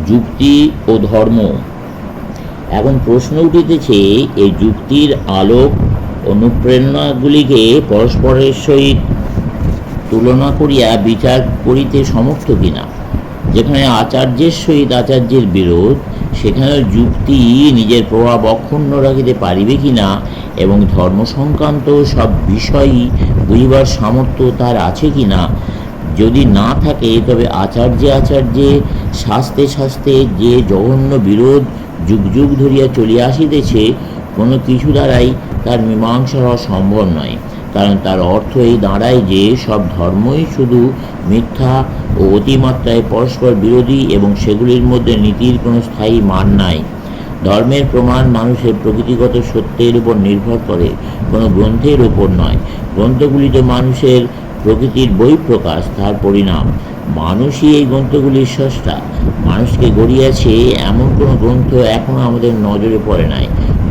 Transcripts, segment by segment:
যুক্তি ও ধর্ম। এখন প্রশ্ন উঠিতেছে, এই যুক্তির আলোক অনুপ্রেরণাগুলিকে পরস্পরের সহিত তুলনা করিয়া বিচার করিতে সমর্থ কিনা। যেখানে আচার্যের সহিত আচার্যের বিরোধ, সেখানে যুক্তি নিজের প্রভাব অক্ষুণ্ণ রাখিতে পারিবে কিনা এবং ধর্ম সংক্রান্ত সব বিষয়ই বুঝিবার সামর্থ্য তার আছে কিনা। যদি না থাকে, তবে আচার্যে শাস্তে শাস্তে যে জঘন্য বিরোধ যুগ যুগ ধরিয়া চলিয়া আসিতেছে, কোনো কিছু দ্বারাই তার মীমাংসা হওয়া সম্ভব নয়। কারণ তার অর্থ এই দাঁড়ায় যে সব ধর্মই শুধু মিথ্যা ও অতিমাত্রায় পরস্পর বিরোধী এবং সেগুলির মধ্যে নীতির কোনো স্থায়ী মান নাই। ধর্মের প্রমাণ মানুষের প্রকৃতিগত সত্যের উপর নির্ভর করে, কোনো গ্রন্থের উপর নয়। গ্রন্থগুলি তো মানুষের প্রকৃতির বহিঃপ্রকাশ, তার পরিণাম। মানুষই এই গ্রন্থগুলির স্রষ্টা। মানুষকে গড়িয়াছে এমন কোনো গ্রন্থ এখনও আমাদের নজরে পড়ে নাই।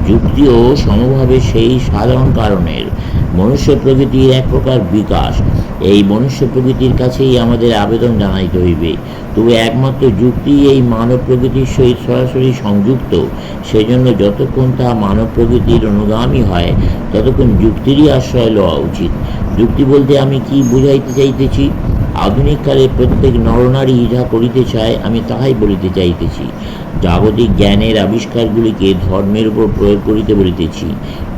যুক্তিও সমভাবে সেই সাধারণ কারণের। মনুষ্য প্রকৃতির এক প্রকার বিকাশ। এই মনুষ্য প্রকৃতির কাছেই আমাদের আবেদন জানাইতে হইবে। তবে একমাত্র যুক্তি এই মানব প্রকৃতির সহিত সরাসরি সংযুক্ত। সেজন্য যতক্ষণ তা মানব প্রকৃতির অনুগামী হয়, ততক্ষণ যুক্তিরই আশ্রয় লওয়া উচিত। যুক্তি বলতে আমি কি বুঝাইতে চাইতেছি? আধুনিককালে প্রত্যেক নরনারী যা করিতে চায়, আমি তাহাই বলিতে চাইতেছি। জাগতিক জ্ঞানের আবিষ্কারগুলিকে ধর্মের উপর প্রয়োগ করিতে বলিতেছি।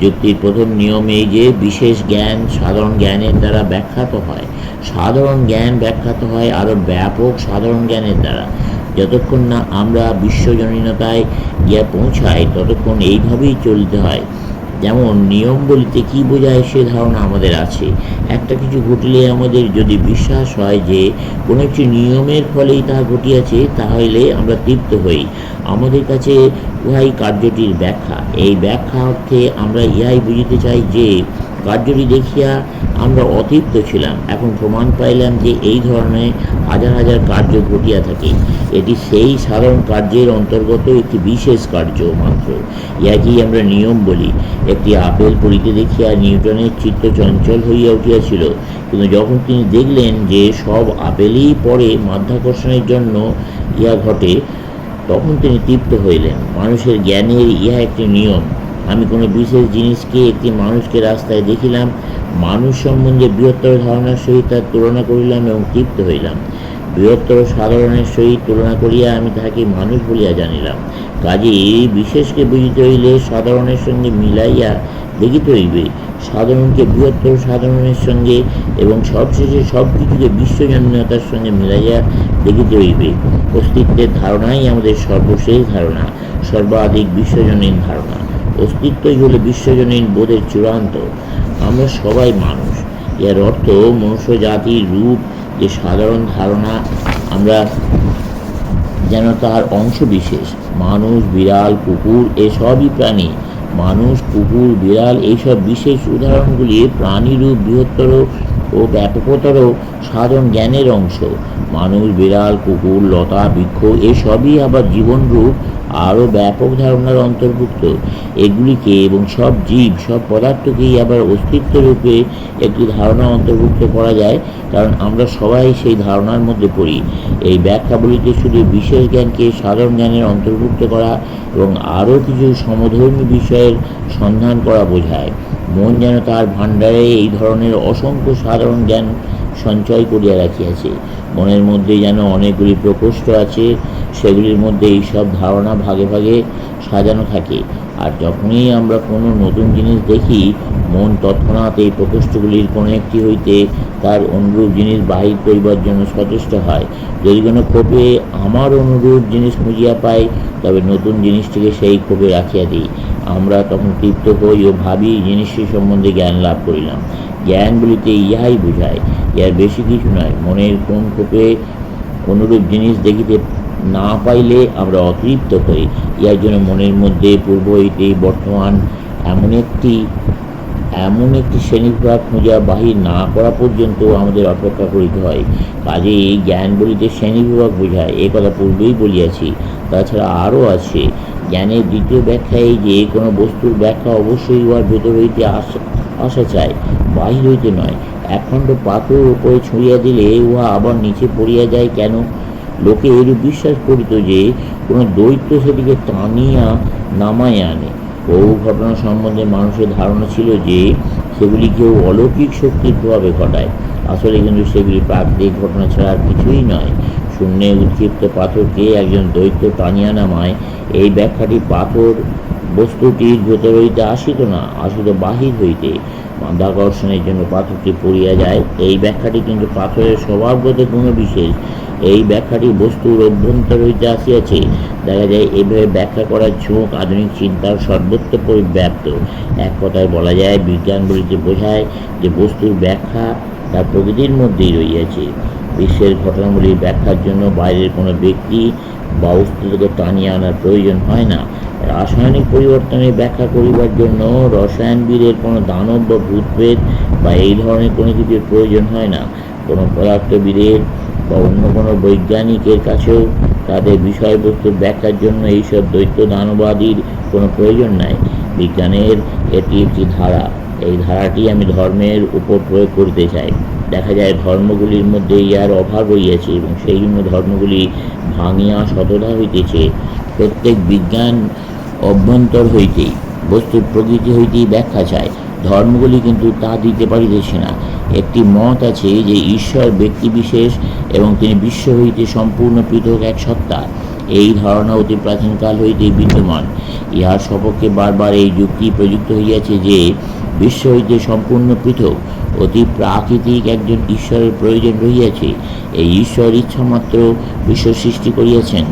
যুক্তির প্রথম নিয়ম এই যে, বিশেষ জ্ঞান সাধারণ জ্ঞানের দ্বারা ব্যাখ্যাত হয়। সাধারণ জ্ঞান ব্যাখ্যাত হয় আরও ব্যাপক সাধারণ জ্ঞানের দ্বারা। যতক্ষণ না আমরা বিশ্বজনীনতায় গিয়া পৌঁছাই, ততক্ষণ এইভাবেই চলতে হয়। যেমন নিয়ম বলিতে কী বোঝায়, সে ধারণা আমাদের আছে। একটা কিছু ঘটিলে আমাদের যদি বিশ্বাস হয় যে কোনো একটি নিয়মের ফলেই তাহা ঘটিয়াছে, তাহলে আমরা তৃপ্ত হই। আমাদের কাছে উহাই কার্যটির ব্যাখ্যা। এই ব্যাখ্যা অর্থে আমরা ইহাই বুঝিতে চাই যে কার্যটি দেখিয়া আমরা অতৃপ্ত ছিলাম। এখন প্রমাণ পাইলাম যে এই ধরনের হাজার হাজার কার্য ঘটিয়া থাকে। এটি সেই সাধারণ কার্যের অন্তর্গত একটি বিশেষ কার্য মাত্র। ইহাকেই আমরা নিয়ম বলি। একটি আপেল পড়িতে দেখিয়া নিউটনের চিত্ত চঞ্চল হইয়া উঠিয়াছিল, কিন্তু যখন তিনি দেখলেন যে সব আপেলই পরে মাধ্যাকর্ষণের জন্য ইহা ঘটে, তখন তিনি তৃপ্ত হইলেন। মানুষের জ্ঞানের ইহা একটি নিয়ম। আমি কোনো বিশেষ জিনিসকে, একটি মানুষকে রাস্তায় দেখিলাম, মানুষ সম্বন্ধে বৃহত্তর ধারণার সহিত তার তুলনা করিলাম এবং তৃপ্ত হইলাম। বৃহত্তর সাধারণের সহিত তুলনা করিয়া আমি তাহাকে মানুষ বলিয়া জানিলাম। কাজেই বিশেষকে বুঝিতে হইলে সাধারণের সঙ্গে মিলাইয়া দেখিতে হইবে, সাধারণকে বৃহত্তর সাধারণের সঙ্গে, এবং সবশেষে সব কিছুকে বিশ্বজনীনতার সঙ্গে মিলাইয়া দেখিতে হইবে। অস্তিত্বের ধারণাই আমাদের সর্বশেষ ধারণা, সর্বাধিক বিশ্বজনীন ধারণা। অস্তিত্বই হল বিশ্বজনীন বোধের চূড়ান্ত। আমরা সবাই মানুষ। এর অর্থ মনুষ্য জাতির রূপ যে সাধারণ ধারণা, আমরা যেন তার অংশ বিশেষ। মানুষ, বিড়াল, কুকুর এসবই প্রাণী। মানুষ, কুকুর, বিড়াল এইসব বিশেষ উদাহরণগুলি প্রাণীরূপ বৃহত্তর ও ব্যাপকতর সাধারণ জ্ঞানের অংশ। মানুষ, বিড়াল, কুকুর, লতা, বৃক্ষ এসবই আবার জীবনরূপ আরও ব্যাপক ধারণার অন্তর্ভুক্ত। এগুলিকে এবং সব জীব, সব পদার্থকেই আবার অস্তিত্বরূপে একটি ধারণা অন্তর্ভুক্ত করা যায়, কারণ আমরা সবাই সেই ধারণার মধ্যে পড়ি। এই ব্যাখ্যাবলিতে শুধু বিশেষ জ্ঞানকে সাধারণ জ্ঞানের অন্তর্ভুক্ত করা এবং আরও কিছু সমধর্মী বিষয়ের সন্ধান করা বোঝায়। মন যেন তার ভাণ্ডারে এই ধরনের অসংখ্য সাধারণ জ্ঞান সঞ্চয় করিয়া রাখিয়াছে। মনের মধ্যে যেন অনেকগুলি প্রকোষ্ঠ আছে, সেগুলির মধ্যে এইসব ধারণা ভাগে ভাগে সাজানো থাকে। আর যখনই আমরা কোনো নতুন জিনিস দেখি, মন তৎক্ষণাৎ এই প্রকোষ্ঠগুলির কোনো একটি হইতে তার অনুরূপ জিনিস বাহির করিবার জন্য সচেষ্ট হয়। যদি কোনো ক্ষোভে আমার অনুরূপ জিনিস খুঁজিয়া পাই, তবে নতুন জিনিসটিকে সেই ক্ষোভে রাখিয়া দিই। আমরা তখন তৃপ্ত হই ও ভাবি জিনিসটি সম্বন্ধে জ্ঞান লাভ করিলাম। জ্ঞান বলিতে ইহাই বোঝায়, ইহার বেশি কিছু নয়। মনের কোন ক্ষোভে অনুরূপ জিনিস দেখিতে না পাইলে আমরা অতৃপ্ত হই। ইহার জন্য মনের মধ্যে পূর্ব হইতে বর্তমান এমন একটি শ্রেণীবিভাগ খুঁজিয়া বাহির না করা পর্যন্ত আমাদের অপেক্ষা করিতে হয়। কাজেই জ্ঞান বলিতে শ্রেণীবিভাগ বোঝায়, এ কথা পূর্বেই বলিয়াছি। তাছাড়া আরও আছে। জ্ঞানের দ্বিতীয় ব্যাখ্যা এই যে, কোনো বস্তুর ব্যাখ্যা অবশ্যই উহার ভেতর হইতে আসা চায়, বাহির হইতে নয়। একখণ্ড পাথর উপরে ছুঁড়িয়া দিলে উহা আবার নিচে পড়িয়া যায় কেন? লোকে এরূপ বিশ্বাস করিত যে কোনো দৈত্য সেটিকে টানিয়া নামায় আনে। বহু ঘটনা সম্বন্ধে মানুষের ধারণা ছিল যে সেগুলি কেউ অলৌকিক শক্তির প্রভাবে ঘটায়। আসলে কিন্তু সেগুলি প্রাকৃতিক ঘটনা ছাড়া আর কিছুই নয়। শূন্যে উৎক্ষিপ্ত পাথরকে একজন দৈত্য টানিয়া নামায়, এই ব্যাখ্যাটি পাথর বস্তুটির ভেতর হইতে আসিত না, আসিত বাহির হইতে। মাধ্যাকর্ষণের জন্য পাথরটি পড়িয়া যায়, এই ব্যাখ্যাটি কিন্তু পাথরের স্বভাবগত গুণবিশেষ। এই ব্যাখ্যাটি বস্তুর অভ্যন্তর হইতে আসিয়াছে। দেখা যায় এভাবে ব্যাখ্যা করার ঝোঁক আধুনিক চিন্তার সর্বত্র পরিব্যাপ্ত। এক কথায় বলা যায়, বিজ্ঞান বলিতে বোঝায় যে বস্তুর ব্যাখ্যা তার প্রকৃতির মধ্যেই রইয়াছে। বিশ্বের ঘটনাগুলির ব্যাখ্যার জন্য বাইরের কোনো ব্যক্তি বা বস্তুকে টানিয়ে আনার প্রয়োজন হয় না। রাসায়নিক পরিবর্তনের ব্যাখ্যা করিবার জন্য রসায়নবিদের কোনো দানব বা ভূতপ্রেত বা এই ধরনের কোনো কিছুর প্রয়োজন হয় না। কোনো পদার্থবিদের বা অন্য কোনো বৈজ্ঞানিকের কাছেও তাদের বিষয়বস্তুর ব্যাখ্যার জন্য এইসব দৈত্য দানবাদীর কোনো প্রয়োজন নাই। বিজ্ঞানের এটি একটি ধারা। এই ধারাটি আমি ধর্মের উপর প্রয়োগ করতে চাই। দেখা যায় ধর্মগুলির মধ্যে ইহার অভাব রইয়াছে এবং সেই জন্য ধর্মগুলি ভাঙিয়া শতধা হইতেছে। প্রত্যেক বিজ্ঞান অভ্যন্তর হইতেই, বস্তুর প্রকৃতি হইতেই ব্যাখ্যা চায়। ধর্মগুলি কিন্তু তা দিতে পারিতেছে না। একটি মত আছে যে ঈশ্বর ব্যক্তিবিশেষ এবং তিনি বিশ্ব হইতে সম্পূর্ণ পৃথক এক সত্তা। এই ধারণা অতি প্রাচীনকাল হইতেই বিদ্যমান। ইহার সপক্ষে বারবার এই যুক্তি প্রযুক্ত হইয়াছে যে বিশ্ব হইতে সম্পূর্ণ পৃথক অতি প্রাকৃতিক একজন ঈশ্বরের প্রয়োজন রহিয়াছে। এই ঈশ্বর ইচ্ছামাত্র বিশ্ব সৃষ্টি করিয়াছেন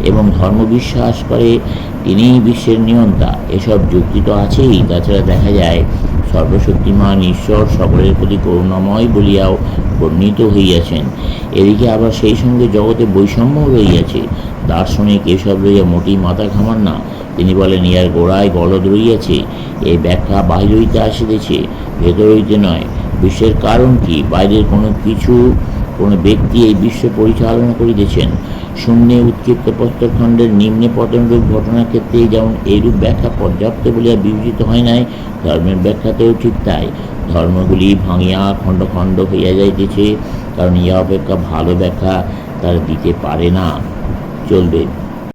এবং ধর্ম বিশ্বাস করে তিনিই বিশ্বের নিয়ন্তা। এসব যুক্তি তো আছেই, তাছাড়া দেখা যায় সর্বশক্তিমান ঈশ্বর সকলের প্রতি করুণাময় বলিয়াও বর্ণিত হইয়াছেন। এদিকে আবার সেই সঙ্গে জগতে বৈষম্য রইয়াছে। দার্শনিক এসব লইয়া মোটেই মাথা ঘামান না। তিনি বলেন, ইহার গোড়ায় গলদ রইয়াছে। এই ব্যাখ্যা বাহির হইতে আসিতেছে, ভেতর হইতে নয়। বিশ্বের কারণ কি? বাইরের কোনো কিছু, কোনো ব্যক্তি এই বিশ্ব পরিচালনা করিতেছেন। শূন্যে উৎক্ষিপ্ত প্রস্তরখণ্ডের নিম্নে পতনরূপ ঘটনার ক্ষেত্রে যেমন এইরূপ ব্যাখ্যা পর্যাপ্ত বলিয়া বিবেচিত হয় নাই, ধর্মের ব্যাখ্যাতেও ঠিক তাই। ধর্মগুলি ভাঙিয়া খণ্ড খণ্ড হইয়া যাইতেছে, কারণ ইহা অপেক্ষা ভালো ব্যাখ্যা তারা দিতে পারে না। চলবে।